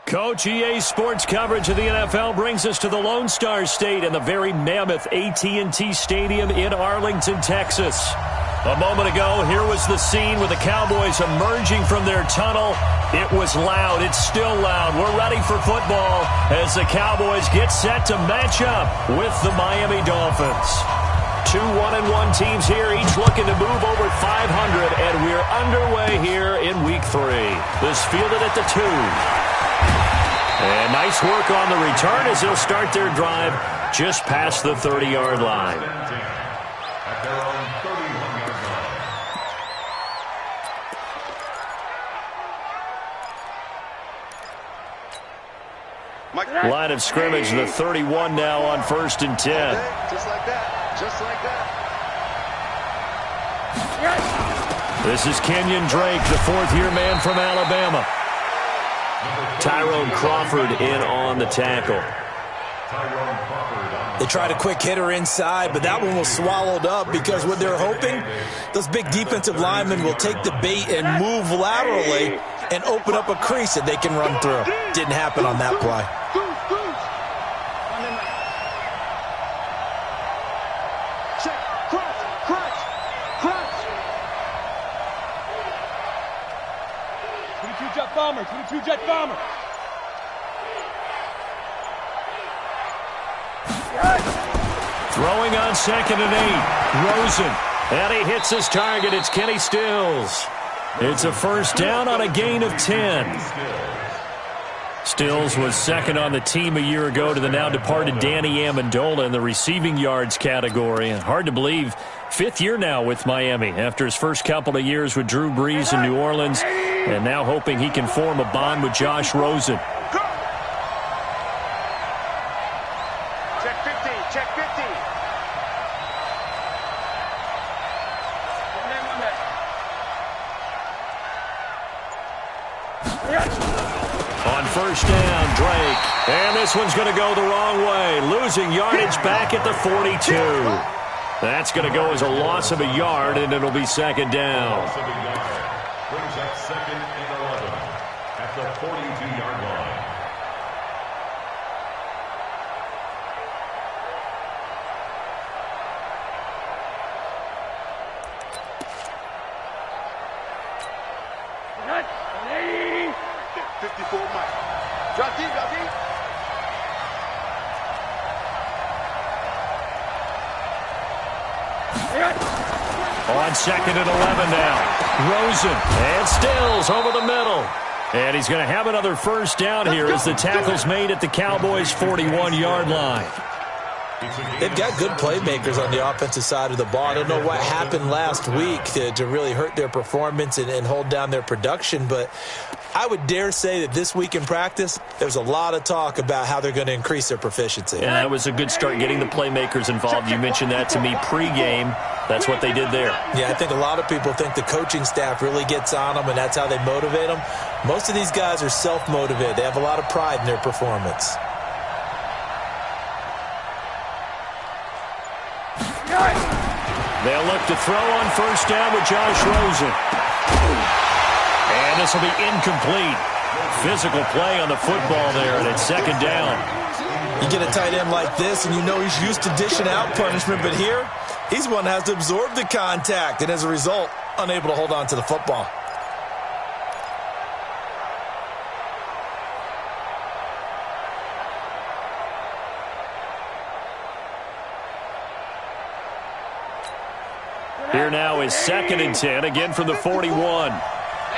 Coach, EA Sports coverage of the NFL brings us to the Lone Star State and the very mammoth AT&T Stadium in Arlington, Texas. A moment ago, here was the scene with the Cowboys emerging from their tunnel. It was loud. It's still loud. We're ready for football as the Cowboys get set to match up with the Miami Dolphins. Two 1-1 teams here, each looking to move over 500, and we're underway here in Week 3. This fielded at the 2. And nice work on the return as they'll start their drive just past the 30-yard line. Line of scrimmage, the 31 now on 1st and 10. Just like that. Just like that. This is Kenyon Drake, the fourth-year man from Alabama. Tyrone Crawford in on the tackle. They tried a quick hitter inside, but that one was swallowed up because what they're hoping, those big defensive linemen will take the bait and move laterally and open up a crease that they can run through. Didn't happen on that play. Bomber, 22 Jet Bomber. Throwing on 2nd and 8. Rosen. And he hits his target. It's Kenny Stills. It's a first down on a gain of 10. Stills was second on the team a year ago to the now departed Danny Amendola in the receiving yards category. And hard to believe, 5th year now with Miami after his first couple of years with Drew Brees in New Orleans, and now hoping he can form a bond with Josh Rosen. Check 50. Check 50. On first down, Drake. And this one's going to go the wrong way. Losing yardage back at the 42. That's going to go as a loss of a yard, and it'll be 2nd down. Brings up 2nd and 11 at the 42-yard line. Good. 54 Mike. Drop deep, drop deep. On 2nd and 11 now. Rosen and Stills over the middle. And he's going to have another first down here as the tackle's made at the Cowboys' 41-yard line. They've got good playmakers on the offensive side of the ball. I don't know what happened last week to really hurt their performance and hold down their production, but I would dare say that this week in practice, there's a lot of talk about how they're going to increase their proficiency. And that was a good start getting the playmakers involved. You mentioned that to me pregame. That's what they did there. Yeah, I think a lot of people think the coaching staff really gets on them, and that's how they motivate them. Most of these guys are self-motivated. They have a lot of pride in their performance. They'll look to throw on first down with Josh Rosen. And this will be incomplete. Physical play on the football there, and it's 2nd down. You get a tight end like this, and you know he's used to dishing out punishment, but here, he's one that has to absorb the contact, and as a result, unable to hold on to the football. Here now is 2nd and 10, again from the 41. They're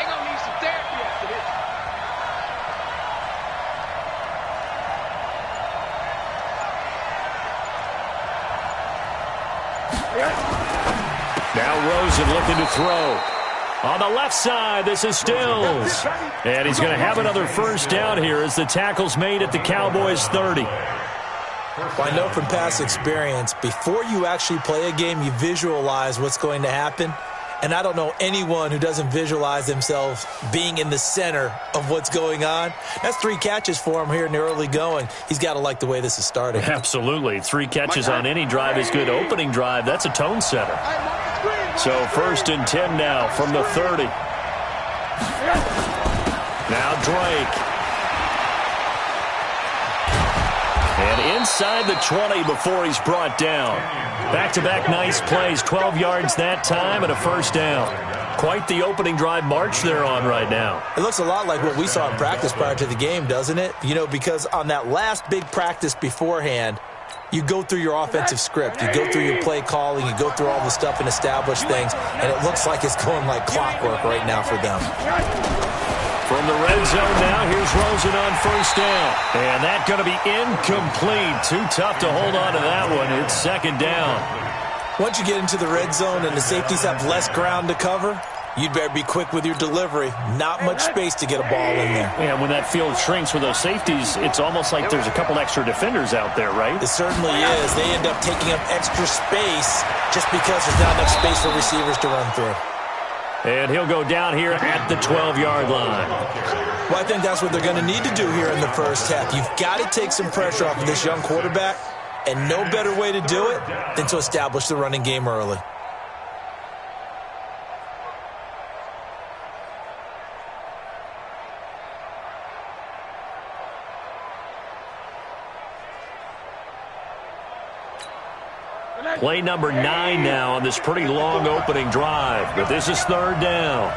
going to need some therapy after this. Now Rosen looking to throw. On the left side, this is Stills. And he's going to have another first down here as the tackle's made at the Cowboys' 30. Well, I know from past experience, before you actually play a game, you visualize what's going to happen. And I don't know anyone who doesn't visualize themselves being in the center of what's going on. That's 3 catches for him here in the early going. He's got to like the way this is starting. Absolutely. 3 catches on any drive is good. Opening drive, that's a tone setter. So 1st and 10 now from the 30. Now Drake. And inside the 20 before he's brought down. Back-to-back nice plays, 12 yards that time and a first down. Quite the opening drive march they're on right now. It looks a lot like what we saw in practice prior to the game, doesn't it? You know, because on that last big practice beforehand, you go through your offensive script. You go through your play calling. You go through all the stuff and establish things. And it looks like it's going like clockwork right now for them. From the red zone now, here's Rosen on first down. And that's going to be incomplete. Too tough to hold on to that one. It's second down. Once you get into the red zone and the safeties have less ground to cover, you'd better be quick with your delivery. Not much space to get a ball in there. Yeah, when that field shrinks with those safeties, it's almost like there's a couple extra defenders out there, right? It certainly is. They end up taking up extra space just because there's not enough space for receivers to run through. And he'll go down here at the 12-yard line. Well, I think that's what they're going to need to do here in the first half. You've got to take some pressure off of this young quarterback, and no better way to do it than to establish the running game early. Play number 9 now on this pretty long opening drive. But this is third down.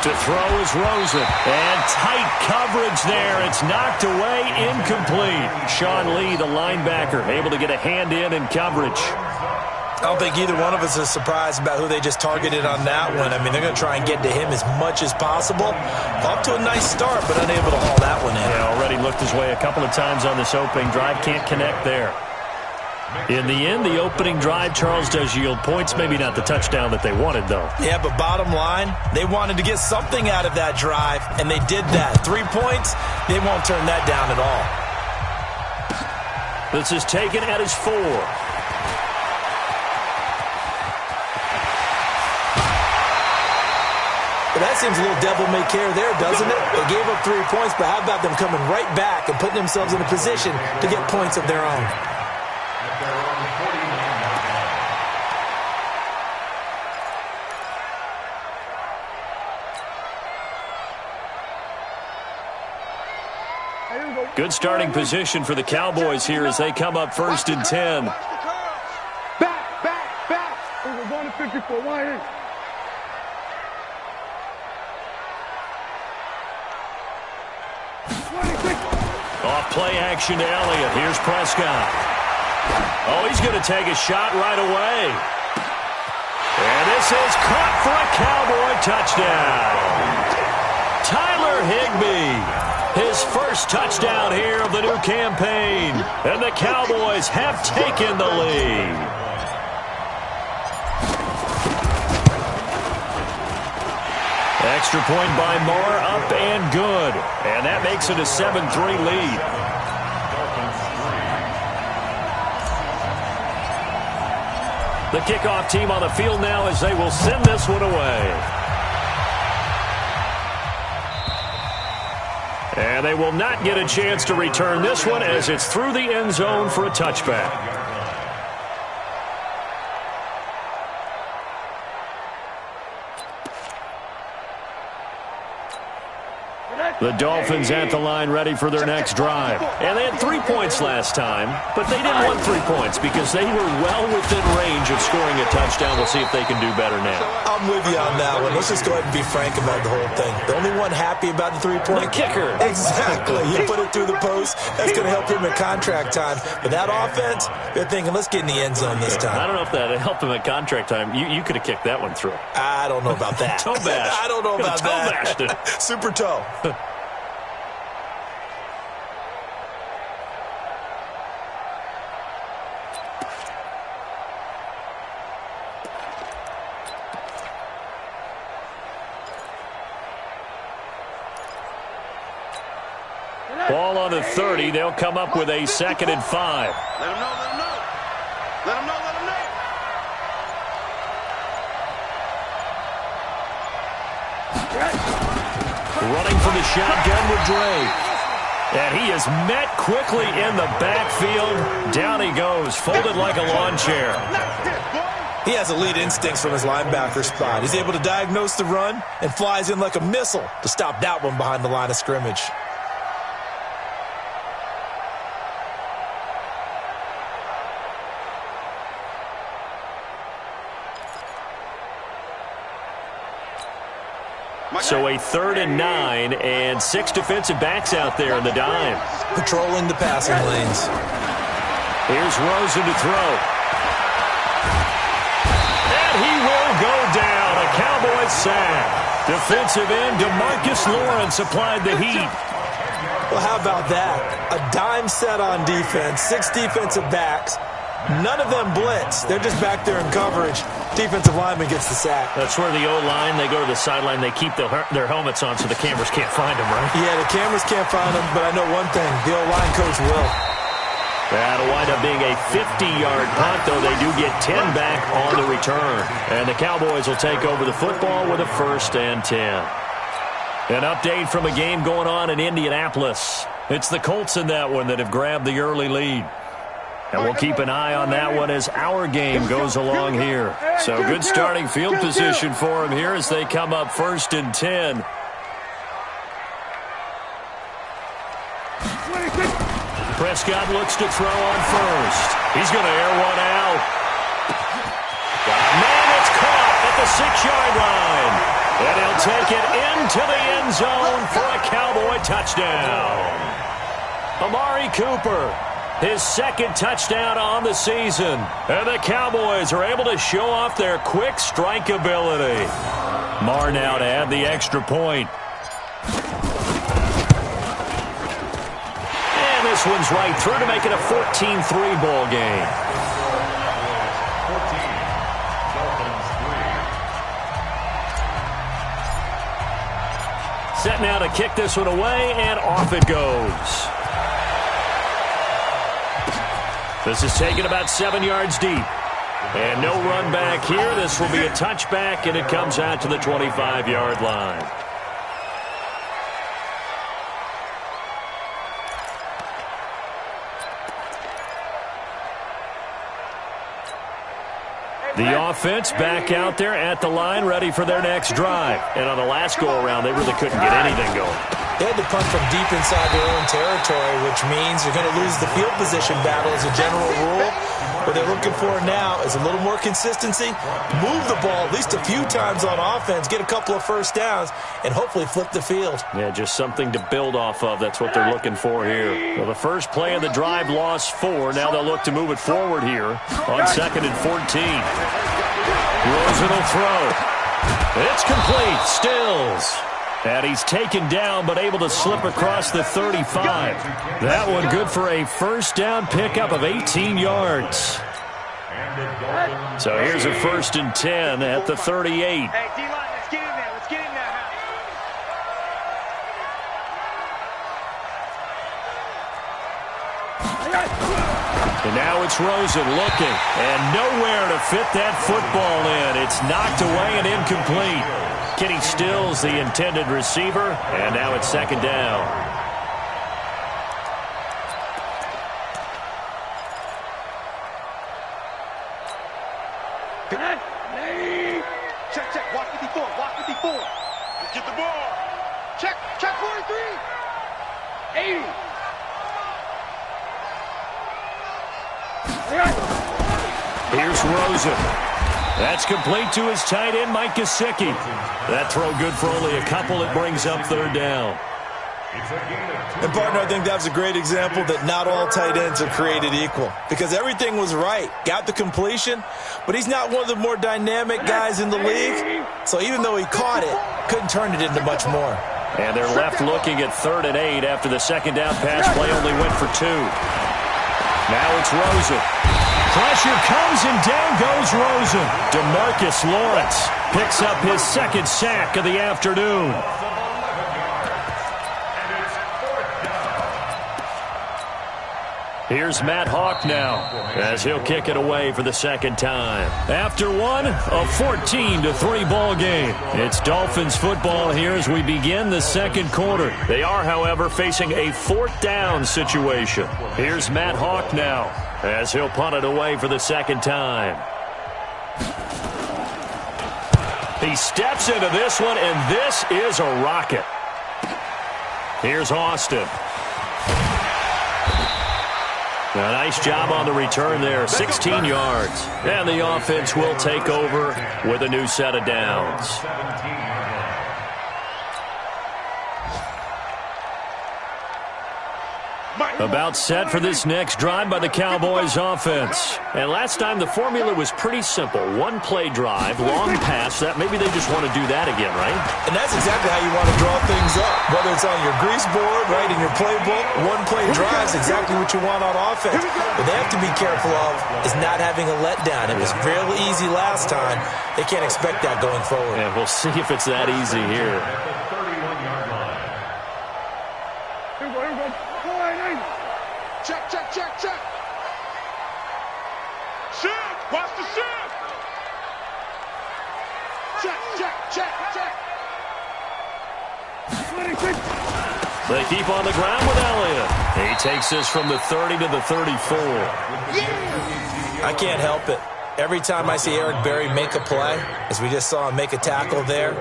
To throw is Rosen. And tight coverage there. It's knocked away, incomplete. Sean Lee, the linebacker, able to get a hand in coverage. I don't think either one of us is surprised about who they just targeted on that one. I mean, they're going to try and get to him as much as possible. Off to a nice start, but unable to haul that one in. Yeah, already looked his way a couple of times on this opening drive. Can't connect there. In the end, the opening drive, Charles, does yield points. Maybe not the touchdown that they wanted, though. Yeah, but bottom line, they wanted to get something out of that drive, and they did that. 3 points, they won't turn that down at all. This is taken at his 4. But that seems a little devil-may-care there, doesn't it? They gave up 3 points, but how about them coming right back and putting themselves in a position to get points of their own? Good starting position for the Cowboys here as they come up first and 10. Back. We're going to 54. Wide. Off play action to Elliott. Here's Prescott. Oh, he's going to take a shot right away. And this is caught for a Cowboy touchdown. Tyler Higbee. His first touchdown here of the new campaign. And the Cowboys have taken the lead. Extra point by Moore, up and good. And that makes it a 7-3 lead. The kickoff team on the field now as they will send this one away. And they will not get a chance to return this one as it's through the end zone for a touchback. The Dolphins at the line ready for their next drive. And they had 3 points last time, but they didn't want 3 points because they were well within range of scoring a touchdown. We'll see if they can do better now. I'm with you on that one. Let's just go ahead and be frank about the whole thing. The only one happy about the 3-point? The kicker. Exactly. You put it through the post. That's going to help him at contract time. But that offense, they're thinking, let's get in the end zone this time. I don't know if that helped him at contract time. You could have kicked that one through. I don't know about that. Toe bash. I don't know about toe that. Bashed it. Super toe. Ball on the 30. They'll come up with a 2nd and 5. Let him know. Let him know. Running from the shotgun with Drake. And he is met quickly in the backfield. Down he goes, folded like a lawn chair. He has elite instincts from his linebacker spot. He's able to diagnose the run and flies in like a missile to stop that one behind the line of scrimmage. So a 3rd and 9 and 6 defensive backs out there in the dime. Patrolling the passing lanes. Here's Rosen to throw. And he will go down. A Cowboys sack. Defensive end DeMarcus Lawrence applied the heat. Well, how about that? A dime set on defense, 6 defensive backs. None of them blitz. They're just back there in coverage. Defensive lineman gets the sack. That's where the O-line, they go to the sideline, they keep their helmets on so the cameras can't find them, right? Yeah, the cameras can't find them, but I know one thing. The O-line coach will. That'll wind up being a 50-yard punt, though they do get 10 back on the return. And the Cowboys will take over the football with a 1st and 10. An update from a game going on in Indianapolis. It's the Colts in that one that have grabbed the early lead. And we'll keep an eye on that one as our game goes along here. So good starting field position for them here as they come up 1st and 10. Prescott looks to throw on first. He's going to air one out. Man, it's caught at the 6-yard line. And he'll take it into the end zone for a Cowboy touchdown. Amari Cooper, his 2nd touchdown on the season. And the Cowboys are able to show off their quick strike ability. Marr now to add the extra point. And this one's right through to make it a 14-3 ball game. 14, Dolphins 3. Set now to kick this one away, and off it goes. This is taken about 7 yards deep. And no run back here. This will be a touchback, and it comes out to the 25-yard line. The offense back out there at the line, ready for their next drive. And on the last go-around, they really couldn't get anything going. They had to punt from deep inside their own territory, which means you're going to lose the field position battle as a general rule. What they're looking for now is a little more consistency, move the ball at least a few times on offense, get a couple of first downs, and hopefully flip the field. Yeah, just something to build off of. That's what they're looking for here. Well, the first play of the drive lost 4. Now they'll look to move it forward here on 2nd and 14. Rosen will throw. It's complete. Stills. And he's taken down but able to slip across the 35. That one good for a first down pickup of 18 yards. So here's a 1st and 10 at the 38. Hey, D-line, let's get in there. Let's get in there. And now it's Rosen looking, and nowhere to fit that football in. It's knocked away and incomplete. Kenny Stills, the intended receiver, and now it's 2nd down. Check, check, walk 54, walk 54. Let's get the ball. Check 43. 80. Here's Rosen. That's complete to his tight end, Mike Gesicki. That throw good for only a couple. It brings up 3rd down. And, partner, I think that was a great example that not all tight ends are created equal because everything was right. Got the completion, but he's not one of the more dynamic guys in the league. So even though he caught it, couldn't turn it into much more. And they're left looking at 3rd and 8 after the 2nd down pass play only went for 2. Now it's Rosen. Pressure comes and down goes Rosen. DeMarcus Lawrence picks up his 2nd sack of the afternoon. Here's Matt Hawk now as he'll kick it away for the 2nd time. After one, a 14-3 ball game. It's Dolphins football here as we begin the 2nd quarter. They are, however, facing a 4th down situation. Here's Matt Hawk now as he'll punt it away for the 2nd time. He steps into this one, and this is a rocket. Here's Austin. A nice job on the return there, 16 yards. And the offense will take over with a new set of downs. About set for this next drive by the Cowboys offense. And last time the formula was pretty simple. One play drive, long pass. That maybe they just want to do that again, right? And that's exactly how you want to draw things up. Whether it's on your grease board, right, in your playbook, one play drive is exactly what you want on offense. What they have to be careful of is not having a letdown. It was real easy last time. They can't expect that going forward. And we'll see if it's that easy here. Check, check, check, check. Shift. Watch the shift. Check, check, check, check. They keep on the ground with Elliott. He takes this from the 30 to the 34. I can't help it. Every time I see Eric Berry make a play, as we just saw him make a tackle there,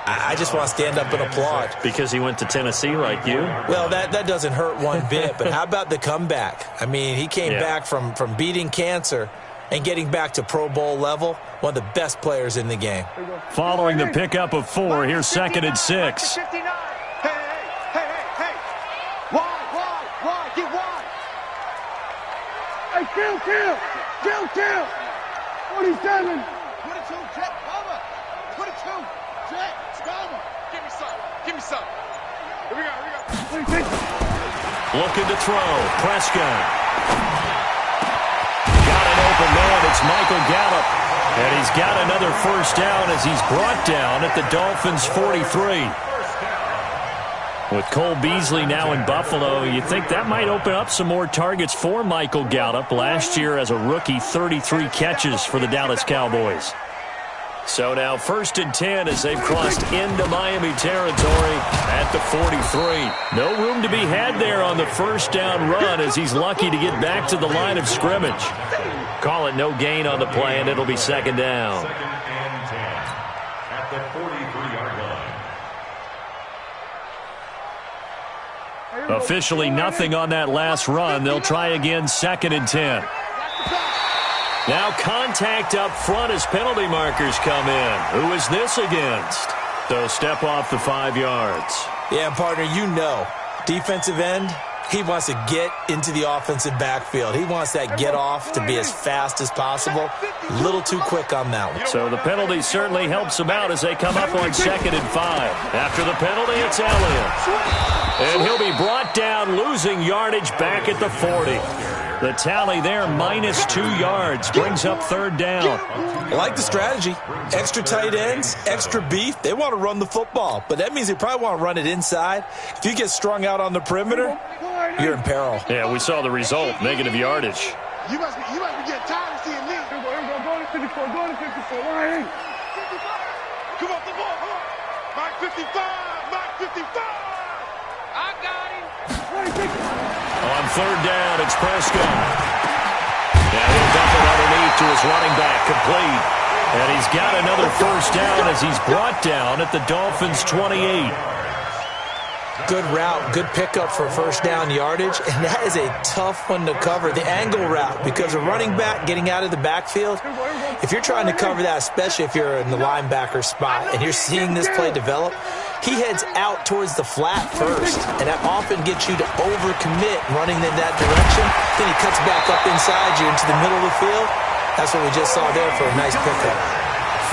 I just want to stand up and applaud. Because he went to Tennessee like you? Well, that doesn't hurt one bit, but how about the comeback? I mean, he came back from beating cancer and getting back to Pro Bowl level, one of the best players in the game. Following the pickup of 4, here's 2nd and 6. Hey. Wide, get wide. Hey, kill. 47. 22, Jet, cover. 22, Jet, cover. Give me some. Here we go. Looking to throw. Prescott. Got an open man. It's Michael Gallup. And he's got another first down as he's brought down at the Dolphins' 43. With Cole Beasley now in Buffalo, you think that might open up some more targets for Michael Gallup. Last year as a rookie, 33 catches for the Dallas Cowboys. So now 1st and 10 as they've crossed into Miami territory at the 43. No room to be had there on the first down run as he's lucky to get back to the line of scrimmage. Call it no gain on the play, and it'll be 2nd down. 2nd and 10 at the 43-yard line. Officially nothing on that last run. They'll try again 2nd and 10. Now contact up front as penalty markers come in. Who is this against? So step off the 5 yards. Yeah, partner, you know, defensive end, he wants to get into the offensive backfield. He wants that get off to be as fast as possible. A little too quick on that one. So the penalty certainly helps him out as they come up on 2nd and 5. After the penalty, it's Elliott. And he'll be brought down, losing yardage back at the 40. The tally there, -2 yards, brings up 3rd down. I like the strategy. Extra tight ends, extra beef. They want to run the football, but that means they probably want to run it inside. If you get strung out on the perimeter, you're in peril. Yeah, we saw the result, negative yardage. You must be getting tired of seeing me. Go to 54. Come off the ball. Mike 55. I got him. On 3rd down, it's Prescott. Now he'll dump it underneath to his running back, complete. And he's got another first down as he's brought down at the Dolphins' 28. Good route, good pickup for first down yardage, and that is a tough one to cover, the angle route, because a running back getting out of the backfield, if you're trying to cover that, especially if you're in the linebacker spot and you're seeing this play develop, he heads out towards the flat first, and that often gets you to overcommit running in that direction. Then he cuts back up inside you into the middle of the field. That's what we just saw there for a nice pickup.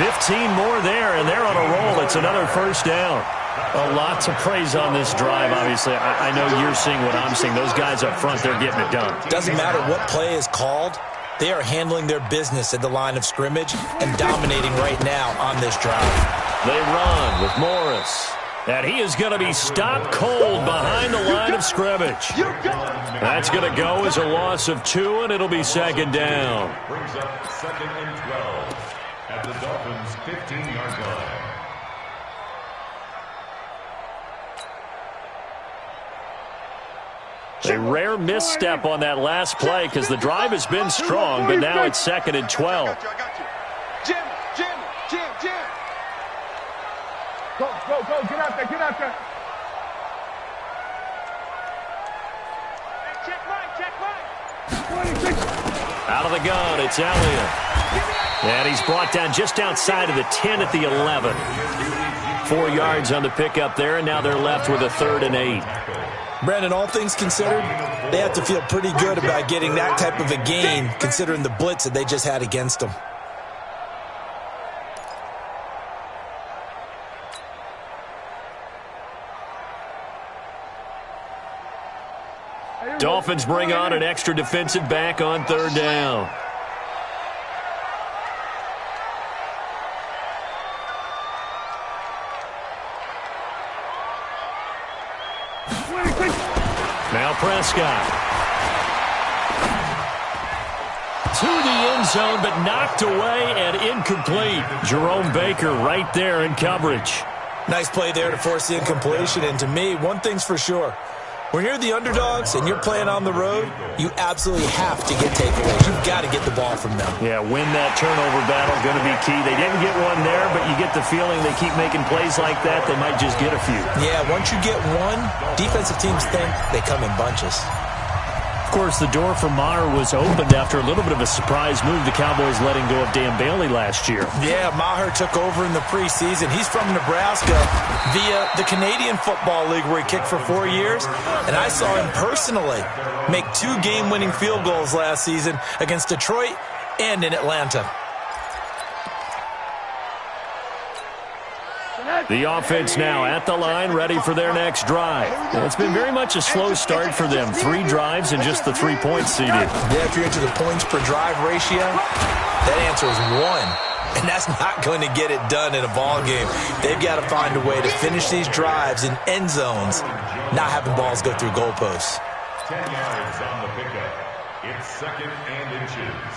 15 more there, and they're on a roll. It's another first down. A lot to praise on this drive, obviously. I know you're seeing what I'm seeing. Those guys up front, they're getting it done. Doesn't matter what play is called. They are handling their business at the line of scrimmage and dominating right now on this drive. They run with Morris. And he is going to be stopped cold behind the line of scrimmage. That's going to go as a loss of 2, and it'll be 2nd down. Brings up 2nd and 12 at the Dolphins' 15-yard line. A rare misstep on that last play because the drive has been strong, but now it's 2nd and 12. I got you. Jim. Go. Get out there. Check Mike. Out of the gun, it's Elliott. And he's brought down just outside of the 10 at the 11. 4 yards on the pickup there, and now they're left with a 3rd and 8. Brandon, all things considered, they have to feel pretty good about getting that type of a gain considering the blitz that they just had against them. Dolphins bring on an extra defensive back on third down. Now Prescott. To the end zone, but knocked away and incomplete. Jerome Baker right there in coverage. Nice play there to force the incompletion. And to me, one thing's for sure. When you're the underdogs and you're playing on the road, you absolutely have to get takeaways. You've got to get the ball from them. Yeah, win that turnover battle, going to be key. They didn't get one there, but you get the feeling they keep making plays like that, they might just get a few. Yeah, once you get one, defensive teams think they come in bunches. Of course, the door for Maher was opened after a little bit of a surprise move. The Cowboys letting go of Dan Bailey last year. Yeah, Maher took over in the preseason. He's from Nebraska via the Canadian Football League where he kicked for 4 years. And I saw him personally make 2 game-winning field goals last season against Detroit and in Atlanta. The offense now at the line, ready for their next drive. It's been very much a slow start for them. 3 drives and just the 3 points seeded. Yeah, if you're into the points per drive ratio, that answer is 1. And that's not going to get it done in a ball game. They've got to find a way to finish these drives in end zones, not having balls go through goalposts. 10 yards on the pickup. It's 2nd and inches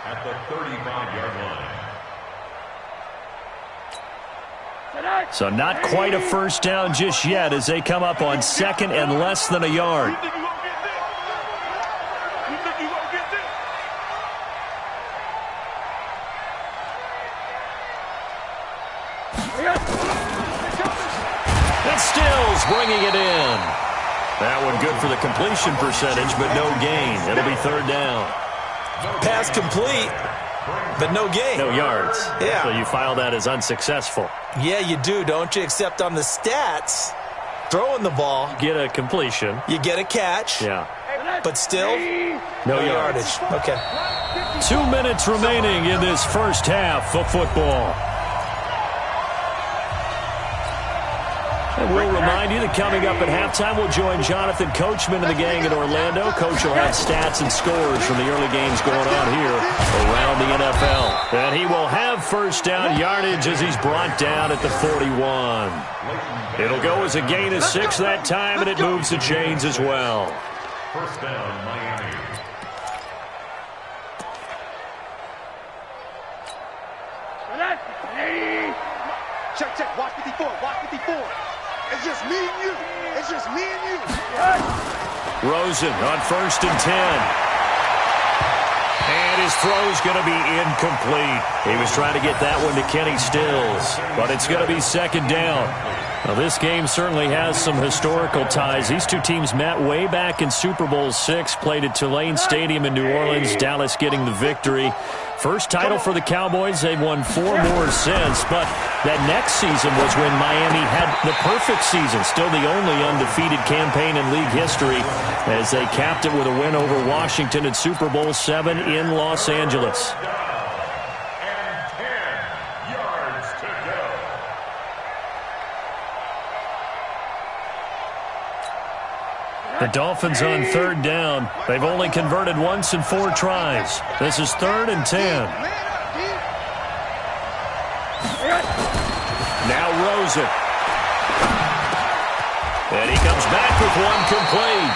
at the 35-yard line. So not quite a first down just yet as they come up on 2nd and less than a yard. And Stills bringing it in. That one good for the completion percentage, but no gain. It'll be 3rd down. Pass complete, but no gain. No yards. Yeah. So you file that as unsuccessful. Yeah, you do, don't you? Except on the stats, throwing the ball, Get a completion. you get a catch, Yeah. but still No yardage. Okay. 2 minutes remaining in this first half of football. And we'll remind you that coming up at halftime, we'll join Jonathan Coachman and the gang in Orlando. Coach will have stats and scores from the early games going on here around the NFL. And he will have first down yardage as he's brought down at the 41. It'll go as a gain of 6 that time, and it moves the chains as well. First down, Miami. Check. Watch 54. Watch 54. It's just me and you. It's just me and you. Rosen on 1st and 10. And his throw's going to be incomplete. He was trying to get that one to Kenny Stills, but it's going to be 2nd down. Now, this game certainly has some historical ties. These two teams met way back in Super Bowl VI, played at Tulane Stadium in New Orleans, Dallas getting the victory. First title for the Cowboys. They've won 4 more since, but that next season was when Miami had the perfect season, still the only undefeated campaign in league history, as they capped it with a win over Washington at Super Bowl VII in Los Angeles. And 10 yards to go. The Dolphins on 3rd down. They've only converted once in 4 tries. This is 3rd and 10. Now Rosen. And he comes back with one complete.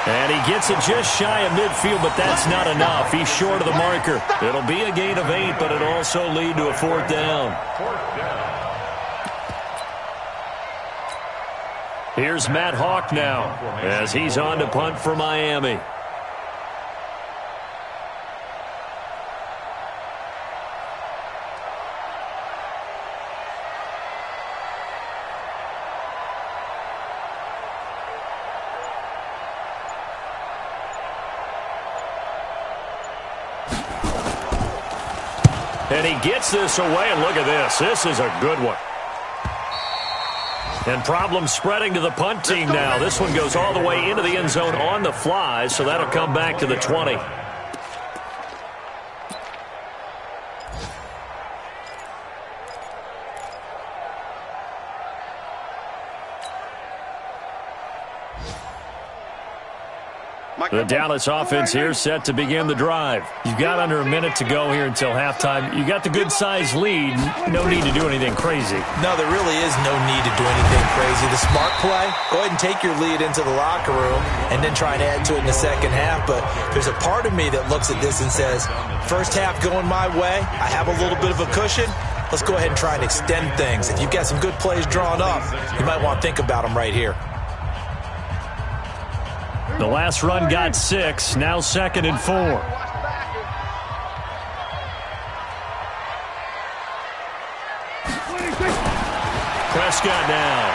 And he gets it just shy of midfield, but that's not enough. He's short of the marker. It'll be a gain of 8, but it'll also lead to a 4th down. Here's Matt Hawk now as he's on to punt for Miami. And he gets this away, and look at this. This is a good one. And problems spreading to the punt team now. This one goes all the way into the end zone on the fly, so that'll come back to the 20. The Dallas offense here set to begin the drive. You've got under a minute to go here until halftime. You got the good-sized lead. No need to do anything crazy. No, there really is no need to do anything crazy. The smart play, go ahead and take your lead into the locker room and then try to add to it in the second half. But there's a part of me that looks at this and says, first half going my way, I have a little bit of a cushion. Let's go ahead and try and extend things. If you've got some good plays drawn up, you might want to think about them right here. The last run got 6, now 2nd and 4. Prescott now.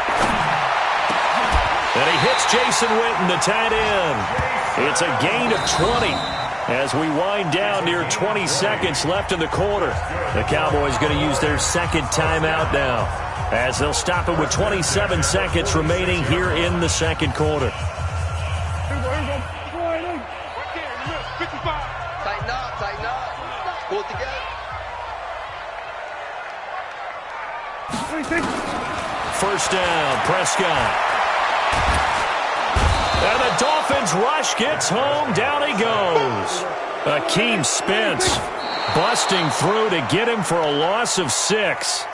And he hits Jason Witten, the tight end. It's a gain of 20 as we wind down near 20 seconds left in the quarter. The Cowboys going to use their second timeout now as they'll stop it with 27 seconds remaining here in the second quarter. Tighten up. Pull it together. First down, Prescott. And the Dolphins rush gets home. Down he goes. Akeem Spence busting through to get him for a loss of 6.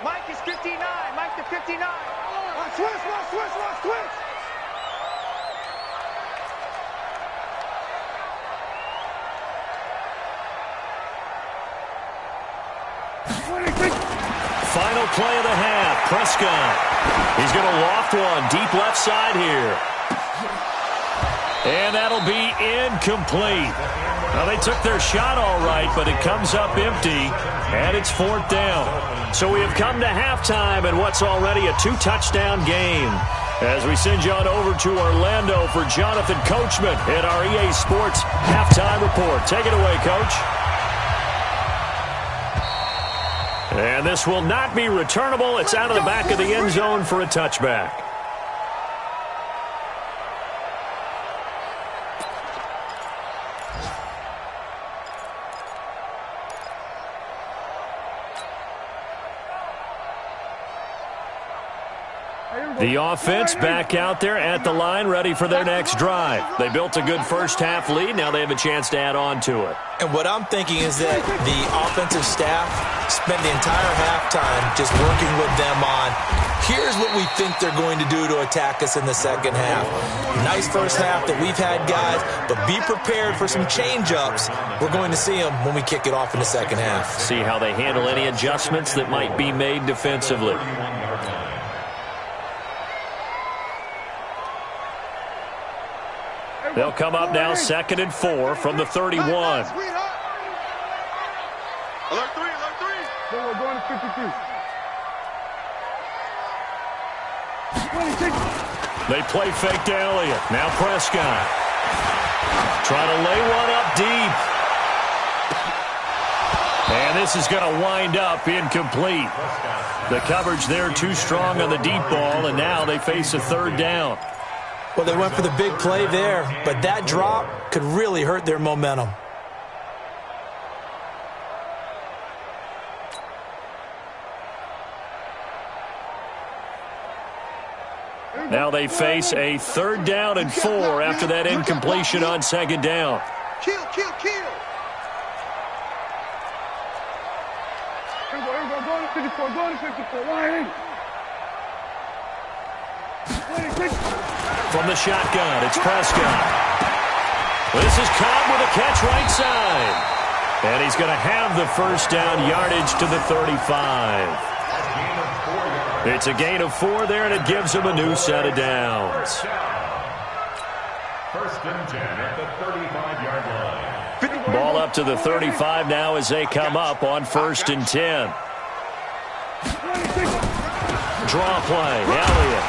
Mike is 59. Mike to 59. Switch. Final play of the half. Prescott. He's going to loft one deep left side here. And that'll be incomplete. Well, they took their shot all right, but it comes up empty, and it's 4th down. So we have come to halftime in what's already a 2-touchdown game. As we send you on over to Orlando for Jonathan Coachman at our EA Sports Halftime Report. Take it away, Coach. And this will not be returnable. It's out of the back of the end zone for a touchback. The offense back out there at the line, ready for their next drive. They built a good first-half lead. Now they have a chance to add on to it. And what I'm thinking is that the offensive staff spent the entire halftime just working with them on, here's what we think they're going to do to attack us in the second half. Nice first half that we've had, guys, but be prepared for some change-ups. We're going to see them when we kick it off in the second half. See how they handle any adjustments that might be made defensively. They'll come up now 2nd and 4 from the 31. Alert 3. We're going to 52. They play fake to Elliott. Now Prescott. Trying to lay one up deep. And this is going to wind up incomplete. The coverage there too strong on the deep ball, and now they face a 3rd down. Well, they went for the big play there, but that drop could really hurt their momentum. Now they face a 3rd down and 4 after that incompletion on 2nd down. Kill. Go to 54. Line in. From the shotgun, it's Prescott. This is Cobb with a catch right side. And he's going to have the first down yardage to the 35. It's a gain of 4 there, and it gives him a new set of downs. 1st and 10 at the 35-yard line. Ball up to the 35 now as they come up on 1st and 10. draw play. Elliott.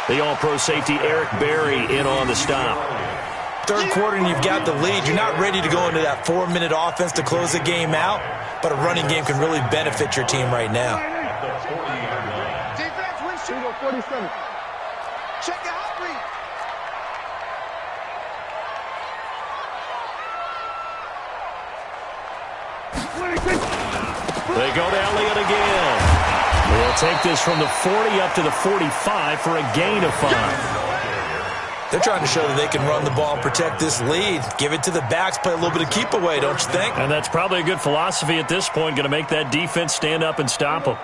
The all-pro safety Eric Berry in on the stop. Third quarter and you've got the lead. You're not ready to go into that 4-minute offense to close the game out, but a running game can really benefit your team right now. Defense, we shoot on 47. Check out read. They go to Elliott again. They'll take this from the 40 up to the 45 for a gain of 5. They're trying to show that they can run the ball and protect this lead. Give it to the backs, play a little bit of keep away, don't you think? And that's probably a good philosophy at this point, going to make that defense stand up and stop them.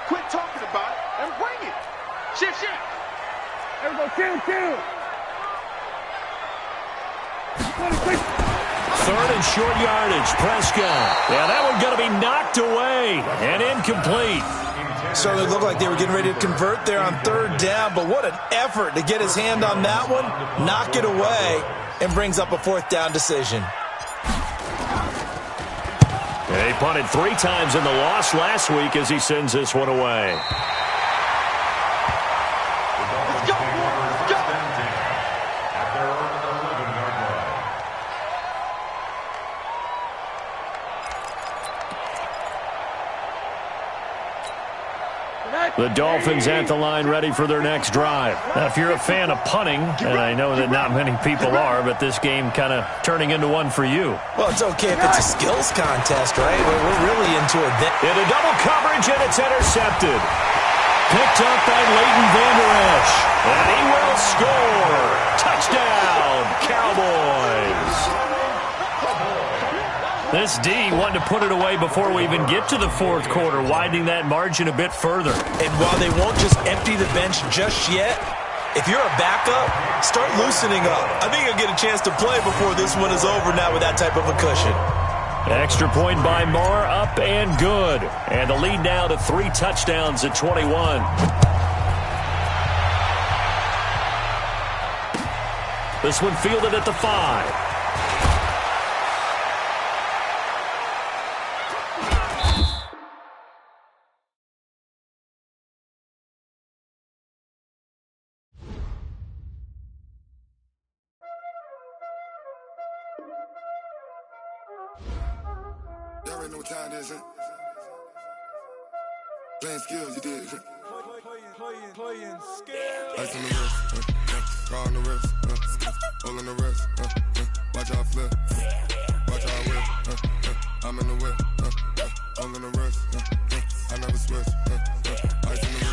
Quit talking about it and bring it. Shift. There we go, kill. Third and short yardage, Prescott. Yeah, that one going to be knocked away and incomplete. Certainly looked like they were getting ready to convert there on third down, but what an effort to get his hand on that one, knock it away, and brings up a fourth down decision. He punted 3 times in the loss last week as he sends this one away. Let's go. The Dolphins at the line ready for their next drive. Now, if you're a fan of punting, and I know that not many people are, but this game kind of turning into one for you. Well, it's okay if it's a skills contest, right? We're really into it. Into double coverage, and it's intercepted. Picked up by Leighton Vander Esch. And he will score. Touchdown, Cowboys. This D wanted to put it away before we even get to the fourth quarter, widening that margin a bit further. And while they won't just empty the bench just yet, if you're a backup, start loosening up. I think you'll get a chance to play before this one is over now with that type of a cushion. Extra point by Marr, up and good. And the lead now to 3 touchdowns at 21. This one fielded at the 5. Y'all already know what time it is, huh? Playing skills, you did. Playing skills. Ice on the wrist, raw on the wrist, all on the wrist,